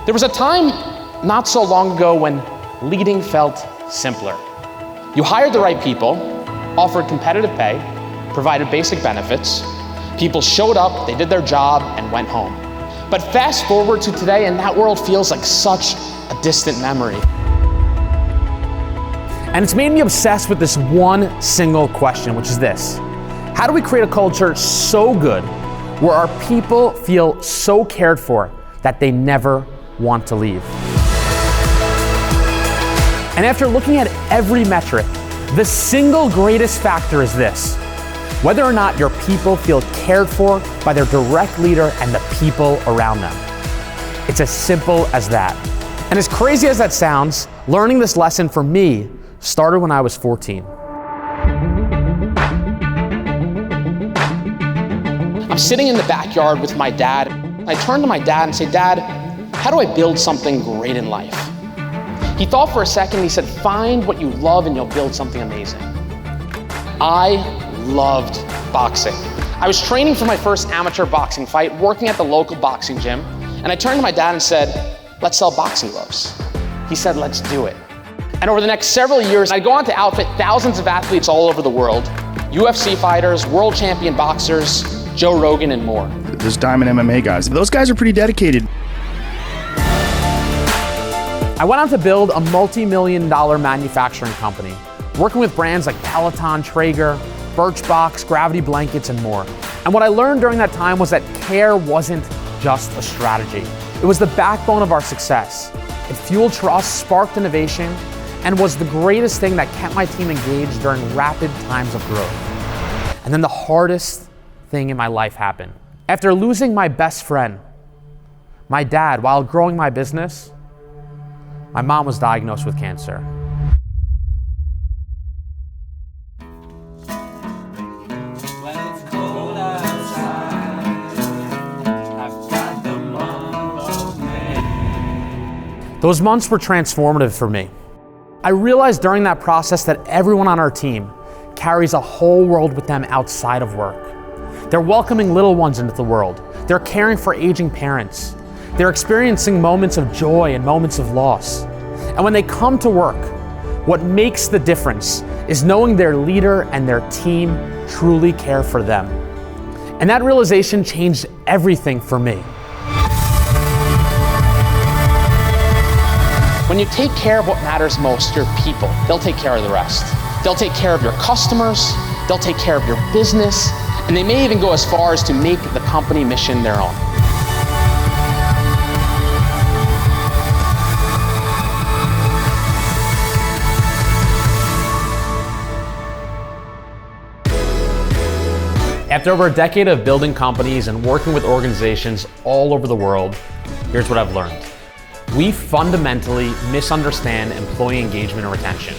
There was a time not so long ago when leading felt simpler. You hired the right people, offered competitive pay, provided basic benefits. People showed up, they did their job, and went home. But fast forward to today, and that world feels like such a distant memory. And it's made me obsessed with this one single question, which is this: how do we create a culture so good where our people feel so cared for that they never want to leave? And after looking at every metric, the single greatest factor is this: whether or not your people feel cared for by their direct leader and the people around them. It's as simple as that. And as crazy as that sounds, learning this lesson for me started when I was 14. I'm sitting in the backyard with my dad. I turn to my dad and say, "Dad, how do I build something great in life?" He thought for a second, he said, "Find what you love and you'll build something amazing." I loved boxing. I was training for my first amateur boxing fight, working at the local boxing gym, and I turned to my dad and said, "Let's sell boxing gloves." He said, "Let's do it." And over the next several years, I'd go on to outfit thousands of athletes all over the world, UFC fighters, world champion boxers, Joe Rogan, and more. Those Diamond MMA guys, those guys are pretty dedicated. I went on to build a multi-million-dollar manufacturing company, working with brands like Peloton, Traeger, Birchbox, Gravity Blankets, and more. And what I learned during that time was that care wasn't just a strategy. It was the backbone of our success. It fueled trust, sparked innovation, and was the greatest thing that kept my team engaged during rapid times of growth. And then the hardest thing in my life happened. After losing my best friend, my dad, while growing my business, my mom was diagnosed with cancer. Those months were transformative for me. I realized during that process that everyone on our team carries a whole world with them outside of work. They're welcoming little ones into the world. They're caring for aging parents. They're experiencing moments of joy and moments of loss. And when they come to work, what makes the difference is knowing their leader and their team truly care for them. And that realization changed everything for me. When you take care of what matters most, your people, they'll take care of the rest. They'll take care of your customers, they'll take care of your business, and they may even go as far as to make the company mission their own. After over a decade of building companies and working with organizations all over the world, here's what I've learned. We fundamentally misunderstand employee engagement and retention.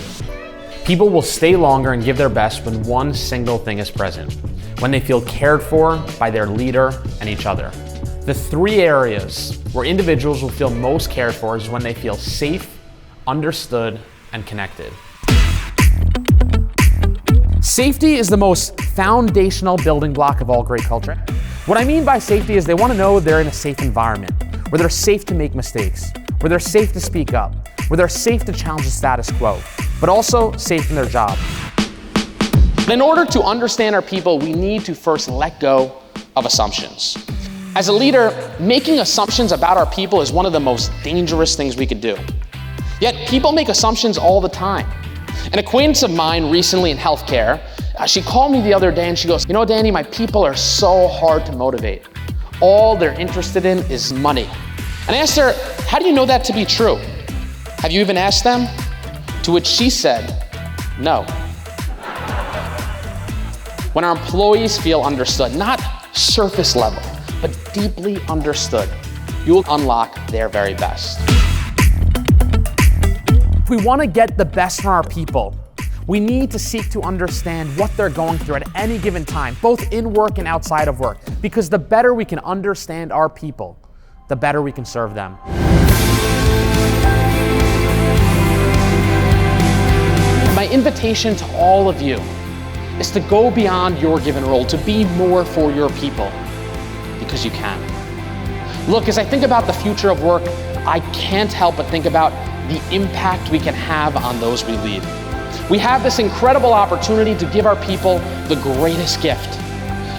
People will stay longer and give their best when one single thing is present, when they feel cared for by their leader and each other. The three areas where individuals will feel most cared for is when they feel safe, understood, and connected. Safety is the most foundational building block of all great culture. What I mean by safety is they want to know they're in a safe environment, where they're safe to make mistakes, where they're safe to speak up, where they're safe to challenge the status quo, but also safe in their job. In order to understand our people, we need to first let go of assumptions. As a leader, making assumptions about our people is one of the most dangerous things we could do. Yet people make assumptions all the time. An acquaintance of mine recently in healthcare, she called me the other day and she goes, "You know, Danny, my people are so hard to motivate. All they're interested in is money." And I asked her, "How do you know that to be true? Have you even asked them?" To which she said, "No." When our employees feel understood, not surface level, but deeply understood, you will unlock their very best. If we want to get the best from our people, we need to seek to understand what they're going through at any given time, both in work and outside of work, because the better we can understand our people, the better we can serve them. And my invitation to all of you is to go beyond your given role, to be more for your people, because you can. Look, as I think about the future of work, I can't help but think about the impact we can have on those we lead. We have this incredible opportunity to give our people the greatest gift,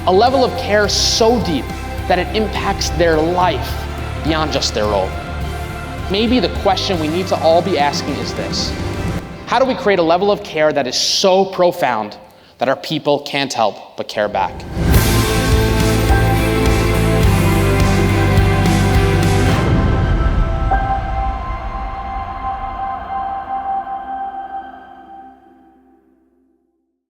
a level of care so deep that it impacts their life beyond just their role. Maybe the question we need to all be asking is this: how do we create a level of care that is so profound that our people can't help but care back?